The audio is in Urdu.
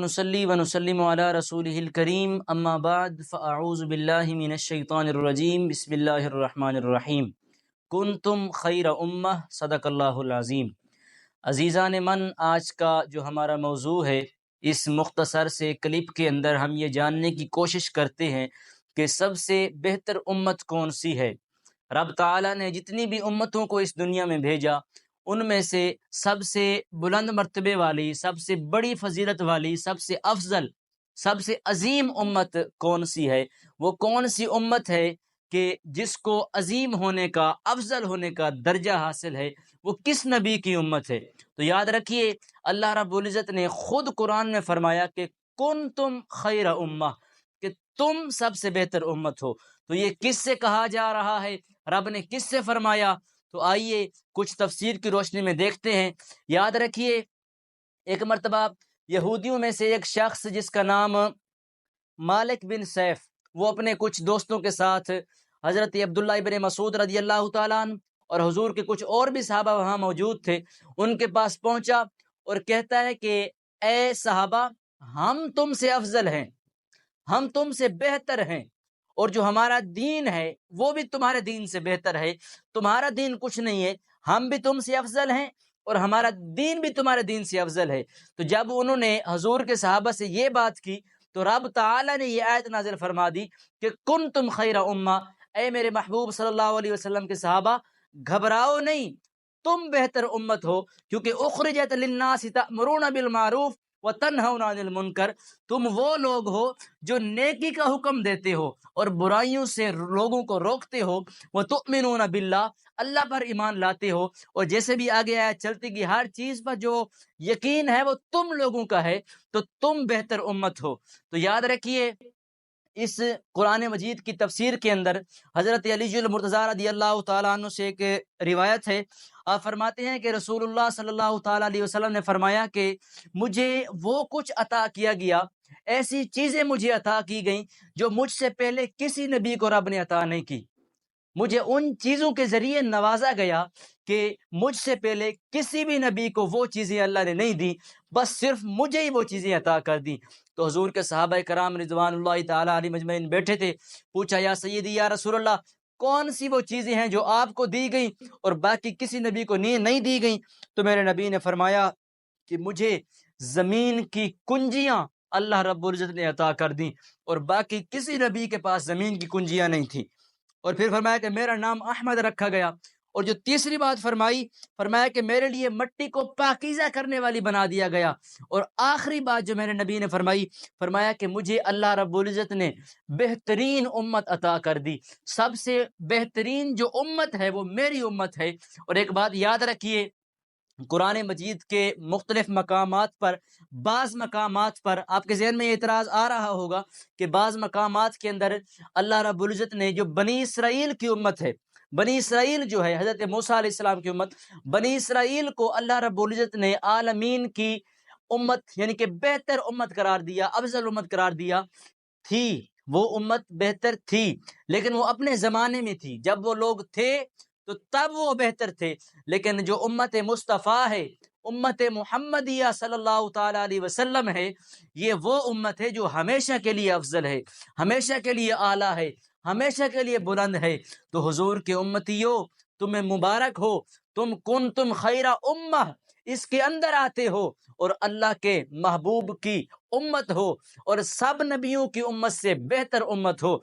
نصلی و نسلم علی رسولہ الکریم اما بعد فاعوذ باللہ من الشیطان الرجیم بسم اللہ الرحمن الرحیم کنتم خیر امہ صدق اللہ العظیم۔ عزیزان من، آج کا جو ہمارا موضوع ہے، اس مختصر سے کلپ کے اندر ہم یہ جاننے کی کوشش کرتے ہیں کہ سب سے بہتر امت کون سی ہے۔ رب تعالیٰ نے جتنی بھی امتوں کو اس دنیا میں بھیجا، ان میں سے سب سے بلند مرتبے والی، سب سے بڑی فضیلت والی، سب سے افضل، سب سے عظیم امت کون سی ہے؟ وہ کون سی امت ہے کہ جس کو عظیم ہونے کا، افضل ہونے کا درجہ حاصل ہے؟ وہ کس نبی کی امت ہے؟ تو یاد رکھیے، اللہ رب العزت نے خود قرآن میں فرمایا کہ کنتم خیر امہ، کہ تم سب سے بہتر امت ہو۔ تو یہ کس سے کہا جا رہا ہے؟ رب نے کس سے فرمایا؟ تو آئیے کچھ تفسیر کی روشنی میں دیکھتے ہیں۔ یاد رکھیے، ایک مرتبہ یہودیوں میں سے ایک شخص جس کا نام مالک بن سیف، وہ اپنے کچھ دوستوں کے ساتھ حضرت عبداللہ ابن مسعود رضی اللہ تعالیٰ عنہ اور حضور کے کچھ اور بھی صحابہ وہاں موجود تھے، ان کے پاس پہنچا اور کہتا ہے کہ اے صحابہ، ہم تم سے افضل ہیں، ہم تم سے بہتر ہیں، اور جو ہمارا دین ہے وہ بھی تمہارے دین سے بہتر ہے۔ تمہارا دین کچھ نہیں ہے، ہم بھی تم سے افضل ہیں اور ہمارا دین بھی تمہارے دین سے افضل ہے۔ تو جب انہوں نے حضور کے صحابہ سے یہ بات کی تو رب تعالی نے یہ آیت نازل فرما دی کہ کنتم خیر امہ، اے میرے محبوب صلی اللہ علیہ وسلم کے صحابہ، گھبراؤ نہیں، تم بہتر امت ہو، کیونکہ اخرجت للناس تأمرون بالمعروف وتنہون عن المنکر، تم وہ لوگ ہو جو نیکی کا حکم دیتے ہو اور برائیوں سے لوگوں کو روکتے ہو، وتؤمنون باللہ، اللہ پر ایمان لاتے ہو، اور جیسے بھی آگے آیا چلتی کہ ہر چیز پر جو یقین ہے وہ تم لوگوں کا ہے، تو تم بہتر امت ہو۔ تو یاد رکھیے، اس قرآن مجید کی تفسیر کے اندر حضرت علی المرتضیٰ رضی اللہ تعالیٰ عنہ سے ایک روایت ہے، آپ فرماتے ہیں کہ رسول اللہ صلی اللہ تعالیٰ علیہ وسلم نے فرمایا کہ مجھے وہ کچھ عطا کیا گیا، ایسی چیزیں مجھے عطا کی گئیں جو مجھ سے پہلے کسی نبی کو رب نے عطا نہیں کی۔ مجھے ان چیزوں کے ذریعے نوازا گیا کہ مجھ سے پہلے کسی بھی نبی کو وہ چیزیں اللہ نے نہیں دی، بس صرف مجھے ہی وہ چیزیں عطا کر دی۔ تو حضور کے صحابہ کرام رضوان اللہ تعالیٰ علیہ مجمعین بیٹھے تھے، پوچھا یا سیدی یا رسول اللہ، کون سی وہ چیزیں ہیں جو آپ کو دی گئیں اور باقی کسی نبی کو نہیں دی گئیں؟ تو میرے نبی نے فرمایا کہ مجھے زمین کی کنجیاں اللہ رب العزت نے عطا کر دیں اور باقی کسی نبی کے پاس زمین کی کنجیاں نہیں تھیں۔ اور پھر فرمایا کہ میرا نام احمد رکھا گیا، اور جو تیسری بات فرمایا کہ میرے لیے مٹی کو پاکیزہ کرنے والی بنا دیا گیا، اور آخری بات جو میرے نبی نے فرمایا کہ مجھے اللہ رب العزت نے بہترین امت عطا کر دی، سب سے بہترین جو امت ہے وہ میری امت ہے۔ اور ایک بات یاد رکھیے، قرآن مجید کے مختلف مقامات پر، بعض مقامات پر آپ کے ذہن میں یہ اعتراض آ رہا ہوگا کہ بعض مقامات کے اندر اللہ رب العزت نے جو بنی اسرائیل کی امت ہے، بنی اسرائیل جو ہے حضرت موسیٰ علیہ السلام کی امت، بنی اسرائیل کو اللہ رب العزت نے عالمین کی امت یعنی کہ بہتر امت قرار دیا، افضل امت قرار دیا۔ تھی وہ امت بہتر تھی، لیکن وہ اپنے زمانے میں تھی، جب وہ لوگ تھے تو تب وہ بہتر تھے، لیکن جو امت مصطفیٰ ہے، امت محمدیہ صلی اللہ تعالیٰ علیہ وسلم ہے، یہ وہ امت ہے جو ہمیشہ کے لیے افضل ہے، ہمیشہ کے لیے اعلیٰ ہے، ہمیشہ کے لیے بلند ہے۔ تو حضور کے امتیوں، تمہیں مبارک ہو، تم خیر امہ اس کے اندر آتے ہو اور اللہ کے محبوب کی امت ہو اور سب نبیوں کی امت سے بہتر امت ہو۔